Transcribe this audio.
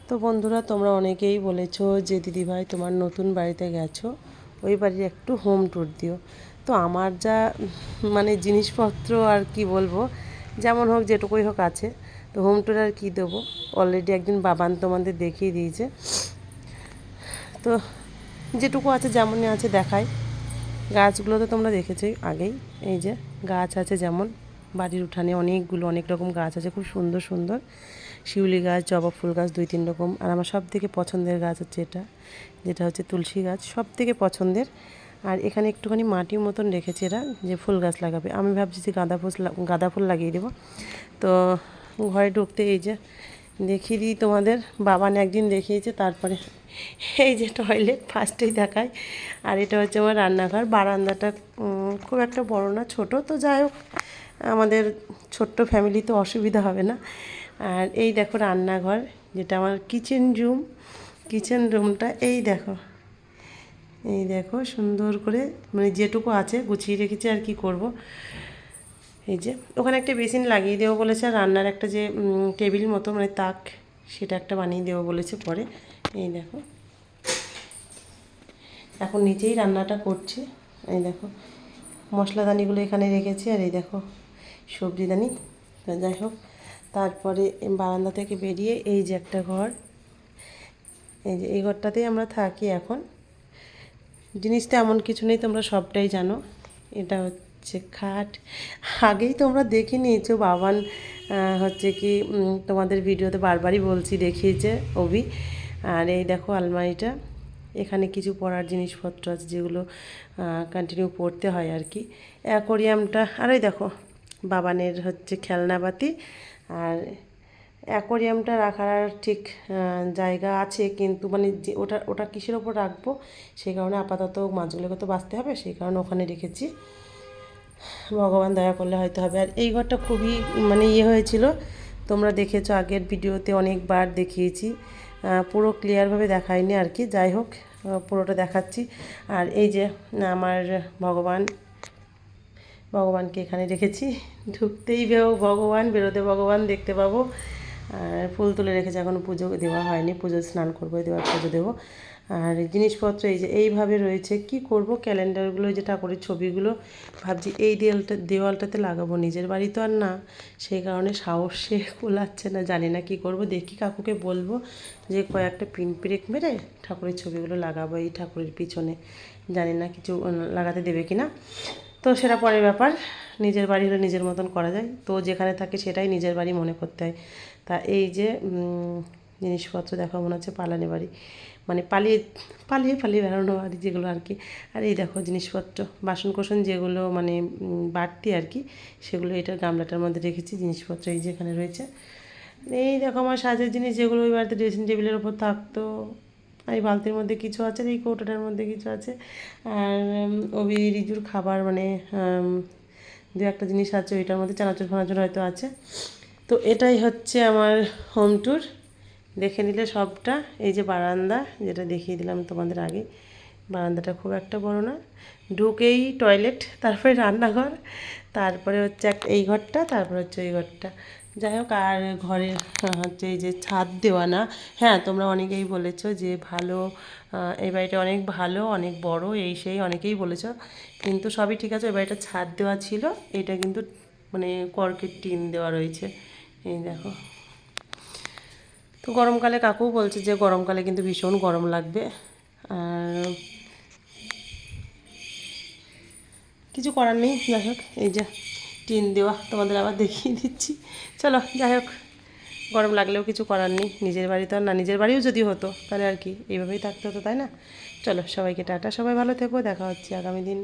তো বন্ধুরা, তোমরা অনেকেই বলেছো যে দিদিভাই তোমার নতুন বাড়িতে গেছো, ওই বাড়ির একটু হোম ট্যুর দিও। তো আমার যা মানে জিনিসপত্র আর কি বলবো, যেমন হোক যেটুকুই হোক আছে, তো হোম ট্যুর আর কি দেবো। অলরেডি একদিন বাবান তোমাদের দেখিয়ে দিয়েছে, তো যেটুকু আছে যেমনই আছে দেখাই। গাছগুলো তো তোমরা দেখেছোই আগেই, এই যে গাছ আছে, যেমন বাড়ির উঠানে অনেকগুলো অনেক রকম গাছ আছে, খুব সুন্দর সুন্দর শিউলি গাছ, জবা ফুল গাছ 2-3 রকম। আর আমার সব থেকে পছন্দের গাছ হচ্ছে এটা, যেটা হচ্ছে তুলসী গাছ, সব থেকে পছন্দের। আর এখানে একটুখানি মাটির মতন রেখেছে এরা, যে ফুল গাছ লাগাবে। আমি ভাবছি যে গাঁদা ফুল লাগিয়ে দেবো। তো ঘরে ঢুকতে এই যে দেখিয়ে দিই তোমাদের, বাবান একদিন দেখিয়েছে, তারপরে এই যে টয়লেট ফার্স্টেই দেখায়। আর এটা হচ্ছে আমার রান্নাঘর। বারান্দাটা খুব একটা বড় না, ছোট। তো যাই হোক, আমাদের ছোট্ট ফ্যামিলি তো অসুবিধা হবে না। আর এই দেখো রান্নাঘর, যেটা আমার কিচেন রুমটা এই দেখো সুন্দর করে, মানে যেটুকু আছে গুছিয়ে রেখেছি। আর কি করব, এই যে ওখানে একটা বেসিন লাগিয়ে দেবো বলেছে, আর রান্নার একটা যে টেবিল মতো মানে তাক, সেটা একটা বানিয়ে দেবো বলেছে পরে। এই দেখো এখন নিজেই রান্নাটা করছি। এই দেখো মশলাদানিগুলো এখানে রেখেছি, আর এই দেখো সবজিদানি। তো যাই হোক, তারপরে বারান্দা থেকে বেরিয়ে এই যে একটা ঘর, এই যে এই ঘরটাতেই আমরা থাকি এখন। জিনিসটা এমন কিছু নেই, তোমরা সবটাই জানো। এটা হচ্ছে খাট, আগেই তোমরা দেখে নিয়েছো। বাবান হচ্ছে কি তোমাদের ভিডিওতে বারবারই বলছি, দেখিয়েছে অভি। আর এই দেখো আলমারিটা, এখানে কিছু পড়ার জিনিসপত্র আছে, যেগুলো কন্টিনিউ পড়তে হয় আর কি। অ্যাকোরিয়ামটা, আর ওই দেখো বাবানের হচ্ছে খেলনাপাতি। আর অ্যাকোরিয়ামটা রাখার ঠিক জায়গা আছে, কিন্তু মানে যে ওটা ওটা কিসের ওপর রাখবো, সেই কারণে আপাতত মাছগুলোকে তো বাঁচতে হবে, সেই কারণে ওখানে রেখেছি। ভগবান দয়া করলে হয়তো হবে। আর এই ঘরটা খুবই মানে হয়েছিল, তোমরা দেখেছো আগের ভিডিওতে, অনেকবার দেখিয়েছি। পুরো ক্লিয়ারভাবে দেখায়নি আর কি। যাই হোক, পুরোটা দেখাচ্ছি। আর এই যে আমার ভগবানকে এখানে রেখেছি। ঢুকতেই ভগবান, বেরোতে ভগবান দেখতে পাবো। আর ফুল তুলে রেখেছি, এখনও পুজো দেওয়া হয়নি, পুজো স্নান করবো, দেওয়ার পুজো দেবো। আর জিনিসপত্র এই যে এইভাবে রয়েছে। কি করব, ক্যালেন্ডারগুলো, যে ঠাকুরের ছবিগুলো ভাবছি এই দেওয়ালটাতে লাগাবো। নিজের বাড়ি তো আর না, সেই কারণে সাহসে কুলাচ্ছে না, জানি না কি করব। দেখি কাকুকে বলবো যে কয়েকটা পিন পেরেক মেরে ঠাকুরের ছবিগুলো লাগাবো এই ঠাকুরের পিছনে। জানি না কিছু লাগাতে দেবে কি না, তো সেটা পরের ব্যাপার। নিজের বাড়ি হলে নিজের মতন করা যায়, তো যেখানে থাকে সেটাই নিজের বাড়ি মনে করতে হয়। তা এই যে জিনিসপত্র দেখো, মনে হচ্ছে পালানি বাড়ি, মানে পালিয়ে পালিয়ে পালিয়ে বেড়ানো বাড়ি যেগুলো আর কি। আর এই দেখো জিনিসপত্র, বাসন কোসন যেগুলো মানে বাড়তি আর কি, সেগুলো এটা গামলাটার মধ্যে রেখেছি। জিনিসপত্র এই যেখানে রয়েছে। এই দেখো আমার সাজের জিনিস, যেগুলো ওই বাড়িতে ড্রেসিং টেবিলের ওপর থাকতো। এই বালতির মধ্যে কিছু আছে, এই কৌটোটার মধ্যে কিছু আছে। আর রিজুর খাবার, মানে দু একটা জিনিস আছে, ওইটার মধ্যে চানাচুর ফানাচুর হয়তো আছে। তো এটাই হচ্ছে আমার হোম ট্যুর, দেখে নিলে সবটা। এই যে বারান্দা, যেটা দেখিয়ে দিলাম তোমাদের আগে, বারান্দাটা খুব একটা বড় না। ঢুকেই টয়লেট, তারপরে রান্নাঘর, তারপরে হচ্ছে এই ঘরটা, তারপরে হচ্ছে ওই ঘরটা। যাই হোক, আর ঘরের হচ্ছে এই যে ছাদ দেওয়া না। হ্যাঁ, তোমরা অনেকেই বলেছো যে ভালো, এই বাড়িটা অনেক ভালো, অনেক বড়, এই সেই অনেকেই বলেছো। কিন্তু সবই ঠিক আছে, ওই বাড়িটা ছাদ দেওয়া ছিল, এটা কিন্তু মানে কর্কের টিন দেওয়া রয়েছে। এই দেখো, তো গরমকালে কাকুও বলছে যে গরমকালে কিন্তু ভীষণ গরম লাগবে। আর কিছু করার নেই। যাই হোক, এই যে টিন দেওয়া, তোমাদের আবার দেখিয়ে দিচ্ছি। চলো, যাই হোক, গরম লাগলেও কিছু করার নেই। নিজের বাড়ি তো আর না, নিজের বাড়িও যদি হতো তাহলে আর কি এইভাবেই থাকতে হতো, তাই না? চলো, সবাইকে টাটা, সবাই ভালো থেকো, দেখা হচ্ছে আগামী দিন।